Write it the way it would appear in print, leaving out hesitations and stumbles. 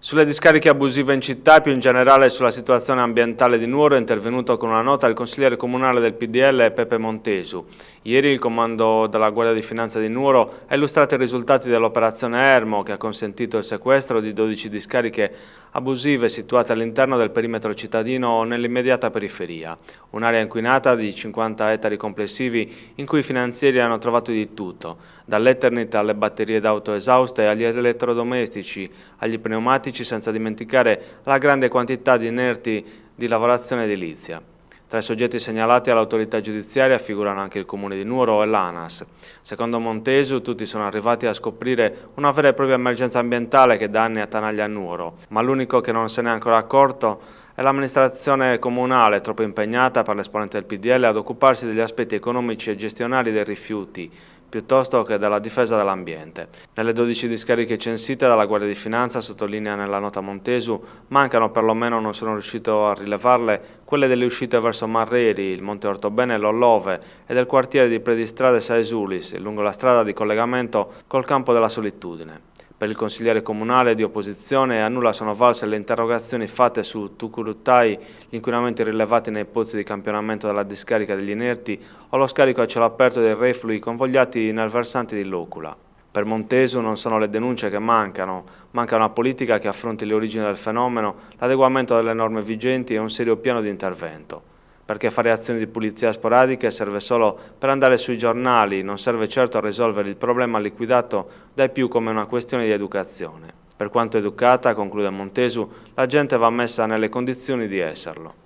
Sulle discariche abusive in città e più in generale sulla situazione ambientale di Nuoro è intervenuto con una nota il consigliere comunale del PDL Pepe Montesu. Ieri il comando della Guardia di Finanza di Nuoro ha illustrato i risultati dell'operazione Ermo che ha consentito il sequestro di 12 discariche abusive situate all'interno del perimetro cittadino o nell'immediata periferia. Un'area inquinata di 50 ettari complessivi in cui i finanzieri hanno trovato di tutto, dall'Eternit alle batterie d'auto esauste agli elettrodomestici, agli pneumatici, senza dimenticare la grande quantità di inerti di lavorazione edilizia. Tra i soggetti segnalati all'autorità giudiziaria figurano anche il Comune di Nuoro e l'ANAS. Secondo Montesu tutti sono arrivati a scoprire una vera e propria emergenza ambientale che da anni attanaglia Nuoro, ma l'unico che non se ne è ancora accorto è l'amministrazione comunale, troppo impegnata per l'esponente del PDL ad occuparsi degli aspetti economici e gestionali dei rifiuti, piuttosto che della difesa dell'ambiente. Nelle 12 discariche censite dalla Guardia di Finanza, sottolinea nella nota Montesu, mancano, perlomeno non sono riuscito a rilevarle, quelle delle uscite verso Marreri, il Monte Ortobene e l'Ollove e del quartiere di Predistrade Saesulis, lungo la strada di collegamento col Campo della Solitudine. Per il consigliere comunale di opposizione a nulla sono valse le interrogazioni fatte su Tucuruttai, gli inquinamenti rilevati nei pozzi di campionamento della discarica degli inerti o lo scarico a cielo aperto dei reflui convogliati nel versante di Locula. Per Montesu non sono le denunce che mancano, manca una politica che affronti le origini del fenomeno, l'adeguamento delle norme vigenti e un serio piano di intervento. Perché fare azioni di pulizia sporadiche serve solo per andare sui giornali, non serve certo a risolvere il problema liquidato dai più come una questione di educazione. Per quanto educata, conclude Montesu, la gente va messa nelle condizioni di esserlo.